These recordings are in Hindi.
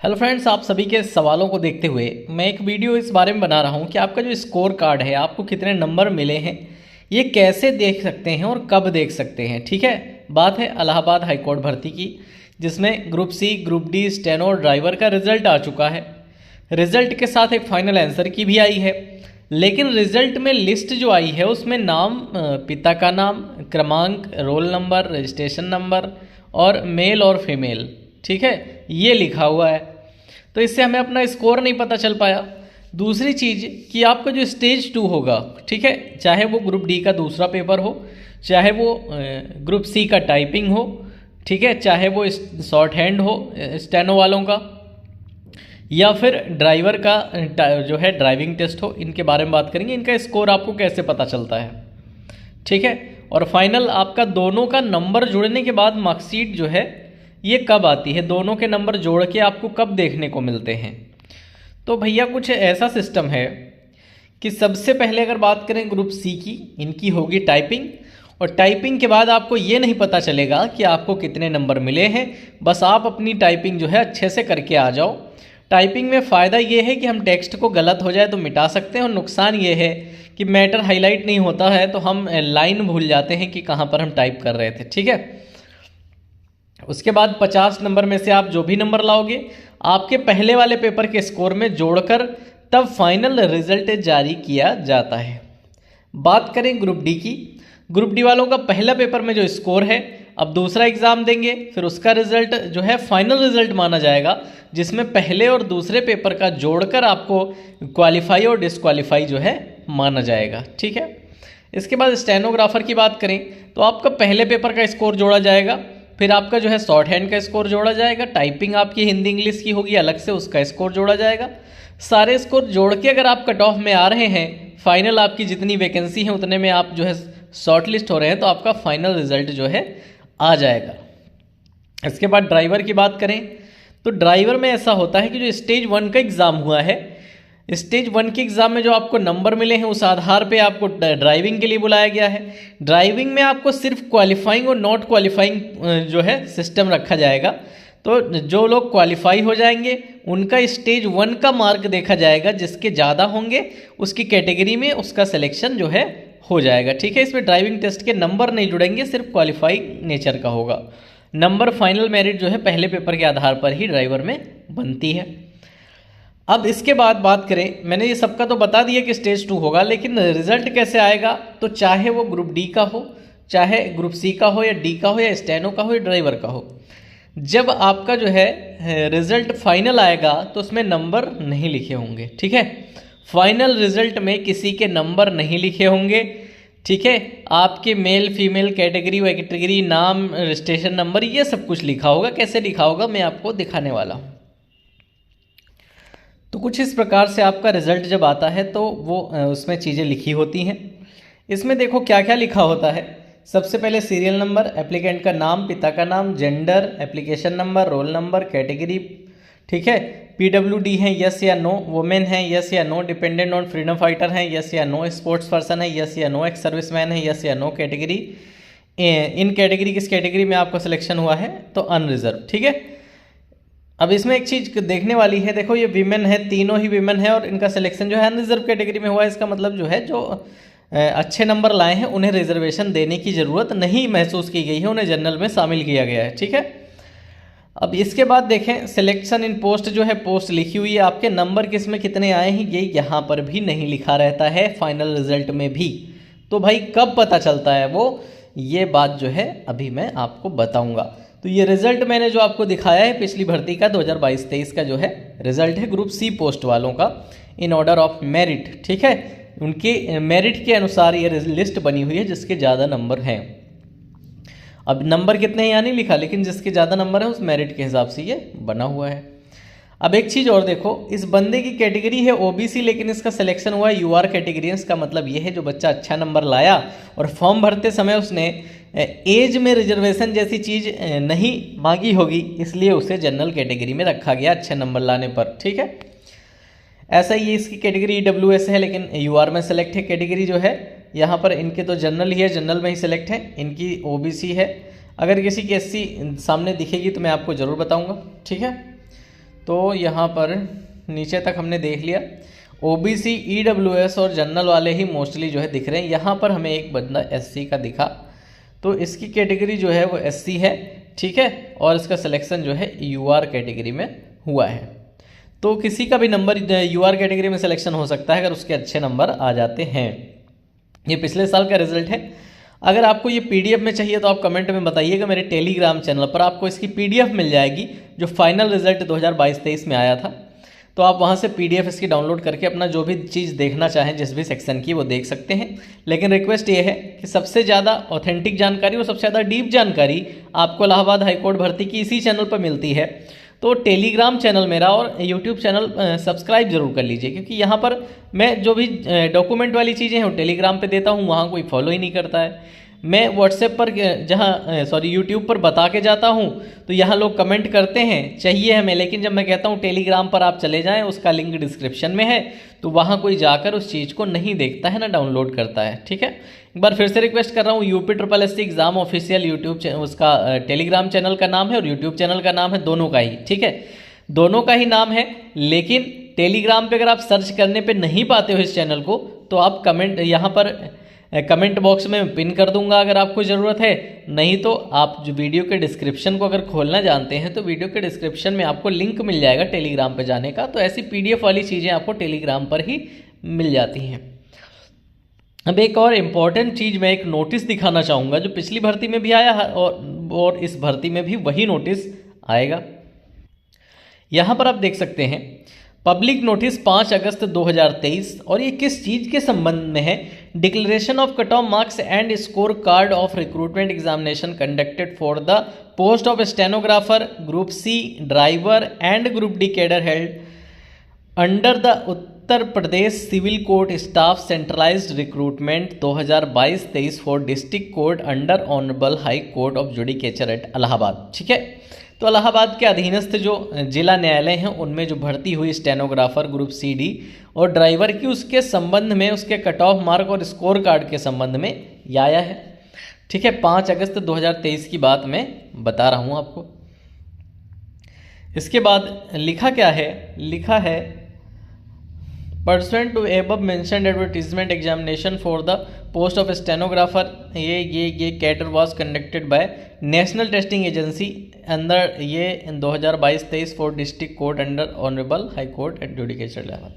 हेलो फ्रेंड्स, आप सभी के सवालों को देखते हुए मैं एक वीडियो इस बारे में बना रहा हूं कि आपका जो स्कोर कार्ड है, आपको कितने नंबर मिले हैं, ये कैसे देख सकते हैं और कब देख सकते हैं। ठीक है, बात है इलाहाबाद हाईकोर्ट भर्ती की, जिसमें group C, group D, steno और ड्राइवर का रिजल्ट आ चुका है। रिजल्ट के साथ एक फाइनल आंसर की भी आई है, लेकिन रिजल्ट में लिस्ट जो आई है उसमें नाम, पिता का नाम, क्रमांक, रोल नंबर, रजिस्ट्रेशन नंबर और मेल और फीमेल, ठीक है, ये लिखा हुआ है। तो इससे हमें अपना स्कोर नहीं पता चल पाया। दूसरी चीज़ कि आपका जो स्टेज 2 होगा, ठीक है, चाहे वो ग्रुप डी का दूसरा पेपर हो, चाहे वो ग्रुप सी का टाइपिंग हो, ठीक है, चाहे वो शॉर्ट हैंड हो स्टेनो वालों का, या फिर ड्राइवर का जो है ड्राइविंग टेस्ट हो, इनके बारे में बात करेंगे। इनका स्कोर आपको कैसे पता चलता है, ठीक है। और फाइनल आपका दोनों का नंबर जुड़ने के बाद मार्कशीट जो है ये कब आती है, दोनों के नंबर जोड़ के आपको कब देखने को मिलते हैं। तो भैया कुछ ऐसा सिस्टम है कि सबसे पहले अगर बात करें ग्रुप सी की, इनकी होगी टाइपिंग, और टाइपिंग के बाद आपको ये नहीं पता चलेगा कि आपको कितने नंबर मिले हैं। बस आप अपनी टाइपिंग जो है अच्छे से करके आ जाओ। टाइपिंग में फ़ायदा ये है कि हम टेक्स्ट को गलत हो जाए तो मिटा सकते हैं, और नुकसान ये है कि मैटर हाईलाइट नहीं होता है तो हम लाइन भूल जाते हैं कि कहाँ पर हम टाइप कर रहे थे, ठीक है। उसके बाद 50 नंबर में से आप जो भी नंबर लाओगे आपके पहले वाले पेपर के स्कोर में जोड़कर तब फाइनल रिजल्ट जारी किया जाता है। बात करें ग्रुप डी की, ग्रुप डी वालों का पहला पेपर में जो स्कोर है, अब दूसरा एग्ज़ाम देंगे, फिर उसका रिजल्ट जो है फाइनल रिजल्ट माना जाएगा, जिसमें पहले और दूसरे पेपर का जोड़कर आपको क्वालिफाई और डिसक्वालीफाई जो है माना जाएगा, ठीक है। इसके बाद स्टेनोग्राफर की बात करें तो आपका पहले पेपर का स्कोर जोड़ा जाएगा, फिर आपका जो है शॉर्ट हैंड का स्कोर जोड़ा जाएगा, टाइपिंग आपकी हिंदी इंग्लिश की होगी अलग से, उसका स्कोर जोड़ा जाएगा। सारे स्कोर जोड़ के अगर आप कट ऑफ में आ रहे हैं, फाइनल आपकी जितनी वैकेंसी है उतने में आप जो है शॉर्ट लिस्ट हो रहे हैं, तो आपका फाइनल रिजल्ट जो है आ जाएगा। इसके बाद ड्राइवर की बात करें तो ड्राइवर में ऐसा होता है कि जो स्टेज 1 का एग्ज़ाम हुआ है, स्टेज 1 के एग्ज़ाम में जो आपको नंबर मिले हैं उस आधार पे आपको ड्राइविंग के लिए बुलाया गया है। ड्राइविंग में आपको सिर्फ क्वालिफाइंग और नॉट क्वालिफाइंग जो है सिस्टम रखा जाएगा। तो जो लोग क्वालिफाई हो जाएंगे उनका स्टेज 1 का मार्क देखा जाएगा, जिसके ज़्यादा होंगे उसकी कैटेगरी में उसका सिलेक्शन जो है हो जाएगा, ठीक है। इसमें ड्राइविंग टेस्ट के नंबर नहीं जुड़ेंगे, सिर्फ क्वालिफाइंग नेचर का होगा। नंबर फाइनल मेरिट जो है पहले पेपर के आधार पर ही ड्राइवर में बनती है। अब इसके बाद बात करें, मैंने ये सबका तो बता दिया कि स्टेज 2 होगा, लेकिन रिजल्ट कैसे आएगा, तो चाहे वो ग्रुप डी का हो, चाहे ग्रुप सी का हो, या डी का हो, या स्टेनो का हो, या ड्राइवर का हो, जब आपका जो है रिजल्ट फाइनल आएगा तो उसमें नंबर नहीं लिखे होंगे, ठीक है। फाइनल रिजल्ट में किसी के नंबर नहीं लिखे होंगे, ठीक है। आपके मेल फीमेल कैटेगरी वैटेगरी, नाम, रजिस्ट्रेशन नंबर, ये सब कुछ लिखा होगा। कैसे लिखा होगा मैं आपको दिखाने वाला हूँ। तो कुछ इस प्रकार से आपका रिजल्ट जब आता है तो वो उसमें चीज़ें लिखी होती हैं। इसमें देखो क्या क्या लिखा होता है। सबसे पहले सीरियल नंबर, एप्लीकेंट का नाम, पिता का नाम, gender, application number, roll number, category, ठीक है। पीडब्ल्यूडी है यस या नो, वुमेन है यस या no, dependent on freedom fighter है यस या नो, स्पोर्ट्स पर्सन है यस या नो, एक्स सर्विसमैन है यस या नो, कैटेगरी इन कैटेगरी किस कैटेगरी में आपका सिलेक्शन हुआ है, तो अनरिजर्व, ठीक है। अब इसमें एक चीज़ देखने वाली है, देखो ये वीमेन है, तीनों ही वीमेन है और इनका सिलेक्शन जो है अनरिजर्व कैटेगरी में हुआ है। इसका मतलब जो है जो अच्छे नंबर लाए हैं उन्हें रिजर्वेशन देने की ज़रूरत नहीं महसूस की गई है, उन्हें जनरल में शामिल किया गया है, ठीक है। अब इसके बाद देखें सिलेक्शन इन पोस्ट जो है, पोस्ट लिखी हुई है, आपके नंबर किस में कितने आए हैं ये यहाँ पर भी नहीं लिखा रहता है, फाइनल रिजल्ट में भी। तो भाई कब पता चलता है वो, ये बात जो है अभी मैं आपको बताऊँगा। तो ये रिजल्ट मैंने जो आपको दिखाया है पिछली भर्ती का 2022-23 का जो है रिजल्ट है ग्रुप सी पोस्ट वालों का, इन ऑर्डर ऑफ मेरिट, ठीक है। उनके मेरिट के अनुसार ये लिस्ट बनी हुई है जिसके ज़्यादा नंबर हैं। अब नंबर कितने हैं यहाँ नहीं लिखा, लेकिन जिसके ज़्यादा नंबर है उस मेरिट के हिसाब से ये बना हुआ है। अब एक चीज़ और देखो, इस बंदे की कैटेगरी है ओबीसी, लेकिन इसका सिलेक्शन हुआ है यूआर कैटेगरी। इसका मतलब ये है जो बच्चा अच्छा नंबर लाया और फॉर्म भरते समय उसने एज में रिजर्वेशन जैसी चीज़ नहीं मांगी होगी, इसलिए उसे जनरल कैटेगरी में रखा गया अच्छे नंबर लाने पर, ठीक है। ऐसा ही इसकी कैटेगरी ईडब्ल्यूएस है, लेकिन यूआर में सेलेक्ट है कैटेगरी जो है। यहाँ पर इनके तो जनरल ही है, जनरल में ही सेलेक्ट है, इनकी ओबीसी है। अगर किसी की एससी सामने दिखेगी तो मैं आपको ज़रूर बताऊँगा, ठीक है। तो यहाँ पर नीचे तक हमने देख लिया। ओबीसी, ईडब्ल्यूएस और जनरल वाले ही मोस्टली जो है दिख रहे हैं। यहाँ पर हमें एक बंदा एससी का दिखा, तो इसकी कैटेगरी जो है वो एससी है, ठीक है, और इसका सिलेक्शन जो है यूआर कैटेगरी में हुआ है। तो किसी का भी नंबर यूआर कैटेगरी में सिलेक्शन हो सकता है अगर उसके अच्छे नंबर आ जाते हैं। ये पिछले साल का रिजल्ट है। अगर आपको ये पीडीएफ में चाहिए तो आप कमेंट में बताइएगा। मेरे टेलीग्राम चैनल पर आपको इसकी पीडीएफ मिल जाएगी, जो फाइनल रिजल्ट 2022-23 में आया था। तो आप वहाँ से पीडीएफ इसकी डाउनलोड करके अपना जो भी चीज़ देखना चाहें, जिस भी सेक्शन की, वो देख सकते हैं। लेकिन रिक्वेस्ट ये है कि सबसे ज़्यादा ऑथेंटिक जानकारी और सबसे ज़्यादा डीप जानकारी आपको इलाहाबाद हाईकोर्ट भर्ती की इसी चैनल पर मिलती है। तो टेलीग्राम चैनल मेरा और यूट्यूब चैनल सब्सक्राइब जरूर कर लीजिए, क्योंकि यहाँ पर मैं जो भी डॉक्यूमेंट वाली चीज़ें हैं वो टेलीग्राम पे देता हूँ, वहाँ कोई फॉलो ही नहीं करता है। मैं व्हाट्सएप पर यूट्यूब पर बता के जाता हूँ तो यहाँ लोग कमेंट करते हैं चाहिए हमें, लेकिन जब मैं कहता हूँ टेलीग्राम पर आप चले जाएं, उसका लिंक डिस्क्रिप्शन में है, तो वहाँ कोई जाकर उस चीज़ को नहीं देखता है ना डाउनलोड करता है। ठीक है, एक बार फिर से रिक्वेस्ट कर रहा हूँ, UPSSC एग्जाम ऑफिशियल यूट्यूब उसका टेलीग्राम चैनल का नाम है और यूट्यूब चैनल का नाम है, दोनों का ही, ठीक है, दोनों का ही नाम है। लेकिन टेलीग्राम पे अगर आप सर्च करने पे नहीं पाते हो इस चैनल को, तो आप कमेंट यहाँ पर कमेंट बॉक्स में पिन कर दूंगा अगर आपको ज़रूरत है। नहीं तो आप जो वीडियो के डिस्क्रिप्शन को अगर खोलना जानते हैं तो वीडियो के डिस्क्रिप्शन में आपको लिंक मिल जाएगा टेलीग्राम पे जाने का। तो ऐसी पीडीएफ वाली चीज़ें आपको टेलीग्राम पर ही मिल जाती हैं। अब एक और इम्पॉर्टेंट चीज़, मैं एक नोटिस दिखाना चाहूँगा जो पिछली भर्ती में भी आया है और इस भर्ती में भी वही नोटिस आएगा। यहाँ पर आप देख सकते हैं पब्लिक नोटिस 5 अगस्त 2023, और ये किस चीज़ के संबंध में है? Declaration of cut off marks and score card of recruitment examination conducted for the post of stenographer, group C, driver and group D cadre held under the Uttar Pradesh civil court staff centralised recruitment 2022-23 for district court under honourable high court of judicature at Allahabad. ठीक है, तो इलाहाबाद के अधीनस्थ जो जिला न्यायालय हैं उनमें जो भर्ती हुई स्टेनोग्राफर, ग्रुप सी, डी और ड्राइवर की, उसके संबंध में, उसके कट ऑफ मार्क और स्कोर कार्ड के संबंध में ये आया है। ठीक है, 5 अगस्त 2023 की बात मैं बता रहा हूँ आपको। इसके बाद लिखा क्या है? लिखा है Pursuant to above mentioned advertisement examination for the post of stenographer, ये cadre was conducted by National Testing Agency अंदर ये 2022-23 for District Court under Honorable High Court at Judicature Illahabad.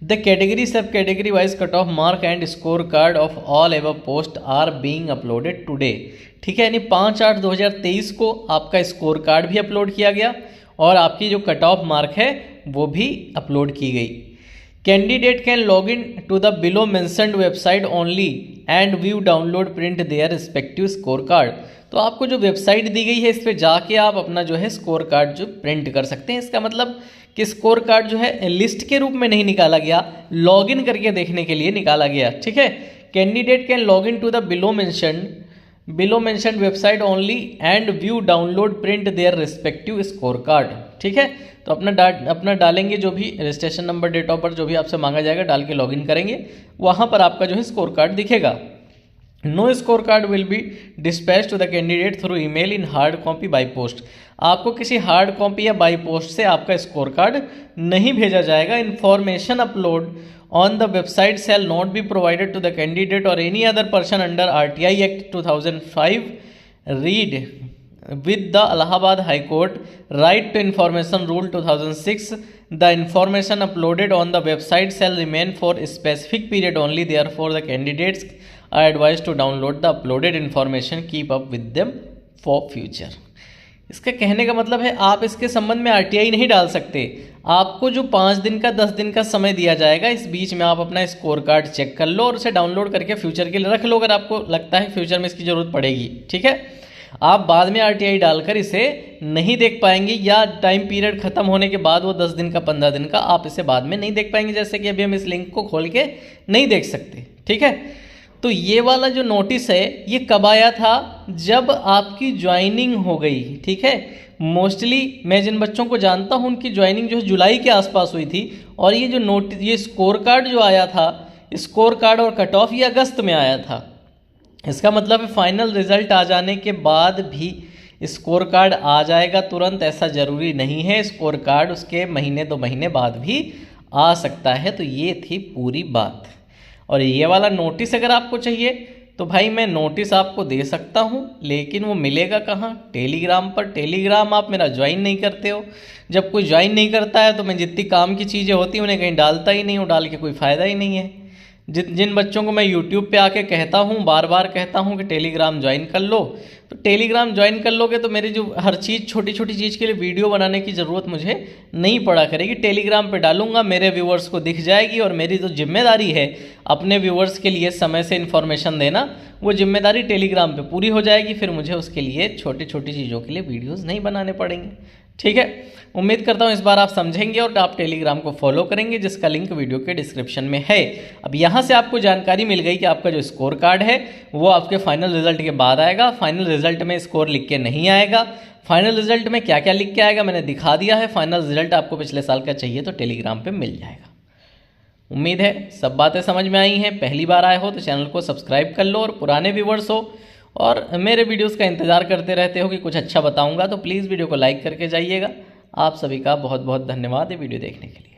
The category sub category wise cut off mark and scorecard of all above post are being uploaded today. ठीक है, यानी 5/8/2023 को आपका स्कोर कार्ड भी अपलोड किया गया और आपकी जो कट ऑफ मार्क है वो भी अपलोड की गई। Candidate can log in to the below mentioned website only and view, download, print their respective scorecard. तो आपको जो वेबसाइट दी गई है इस पे जाके आप अपना जो है स्कोर कार्ड जो प्रिंट कर सकते हैं। इसका मतलब कि स्कोर कार्ड जो है लिस्ट के रूप में नहीं निकाला गया, लॉगिन करके देखने के लिए निकाला गया। ठीक है, candidate can log in to the below mentioned website only and view, download, print their respective score card. ठीक है, तो अपना डालेंगे जो भी registration number, date of birth जो भी आपसे मांगा जाएगा, डाल के लॉगिन करेंगे, वहाँ पर आपका जो है स्कोर कार्ड दिखेगा। No score card will be dispatch to the candidate through email in hard copy by post. आपको किसी हार्ड कॉपी या बाय पोस्ट से आपका स्कोर कार्ड नहीं भेजा जाएगा। Information upload on the website shall not be provided to the candidate और any other person under RTI act 2005 read with the Allahabad High Court Right to Information Rule 2006. The information uploaded on the website shall remain for a specific period only. Therefore, the candidates are advised to download the uploaded information, keep up with them for future. इसका कहने का मतलब है आप इसके संबंध में RTI नहीं डाल सकते। आपको जो 5 दिन का 10 दिन का समय दिया जाएगा, इस बीच में आप अपना स्कोर कार्ड चेक कर लो और उसे डाउनलोड करके फ्यूचर के लिए रख लो, अगर आपको लगता है फ्यूचर में इसकी ज़रूरत पड़ेगी। ठीक है, आप बाद में RTI डालकर इसे नहीं देख पाएंगे, या टाइम पीरियड खत्म होने के बाद वो 10 दिन का 15 दिन का आप इसे बाद में नहीं देख पाएंगे, जैसे कि अभी हम इस लिंक को खोल के नहीं देख सकते। ठीक है, तो ये वाला जो नोटिस है ये कब आया था? जब आपकी ज्वाइनिंग हो गई। ठीक है, मोस्टली मैं जिन बच्चों को जानता हूँ उनकी ज्वाइनिंग जो है जुलाई के आसपास हुई थी, और ये जो नोटिस, ये स्कोर कार्ड जो आया था, स्कोर कार्ड और कट ऑफ ये अगस्त में आया था। इसका मतलब है फाइनल रिजल्ट आ जाने के बाद भी स्कोर कार्ड आ जाएगा तुरंत, ऐसा ज़रूरी नहीं है। स्कोर कार्ड उसके महीने 2 महीने बाद भी आ सकता है। तो ये थी पूरी बात। और ये वाला नोटिस अगर आपको चाहिए तो भाई मैं नोटिस आपको दे सकता हूँ, लेकिन वो मिलेगा कहाँ? टेलीग्राम पर। टेलीग्राम आप मेरा ज्वाइन नहीं करते हो। जब कोई ज्वाइन नहीं करता है तो मैं जितनी काम की चीज़ें होती हैं उन्हें कहीं डालता ही नहीं हूँ, डाल के कोई फ़ायदा ही नहीं है। जिन बच्चों को मैं यूट्यूब पे आके कहता हूँ, बार बार कहता हूँ कि टेलीग्राम ज्वाइन कर लो, तो टेलीग्राम ज्वाइन कर लोगे तो मेरी जो हर चीज़ छोटी छोटी चीज़ के लिए वीडियो बनाने की ज़रूरत मुझे नहीं पड़ा करेगी। टेलीग्राम पे डालूंगा, मेरे व्यूवर्स को दिख जाएगी, और मेरी जो जिम्मेदारी है अपने व्यूवर्स के लिए समय से इन्फॉर्मेशन देना, वो जिम्मेदारी टेलीग्राम पे पूरी हो जाएगी। फिर मुझे उसके लिए छोटी छोटी चीज़ों के लिए वीडियोज़ नहीं बनाने पड़ेंगे। ठीक है, उम्मीद करता हूँ इस बार आप समझेंगे और आप टेलीग्राम को फॉलो करेंगे, जिसका लिंक वीडियो के डिस्क्रिप्शन में है। अब यहाँ से आपको जानकारी मिल गई कि आपका जो स्कोर कार्ड है वो आपके फाइनल रिजल्ट के बाद आएगा। फाइनल रिजल्ट में स्कोर लिख के नहीं आएगा। फाइनल रिजल्ट में क्या क्या लिख के आएगा मैंने दिखा दिया है। फाइनल रिजल्ट आपको पिछले साल का चाहिए तो टेलीग्राम पर मिल जाएगा। उम्मीद है सब बातें समझ में आई हैं। पहली बार आए हो तो चैनल को सब्सक्राइब कर लो, और पुराने व्यूवर्स हो और मेरे वीडियोस का इंतज़ार करते रहते हो कि कुछ अच्छा बताऊंगा, तो प्लीज़ वीडियो को लाइक करके जाइएगा। आप सभी का बहुत बहुत धन्यवाद ये वीडियो देखने के लिए।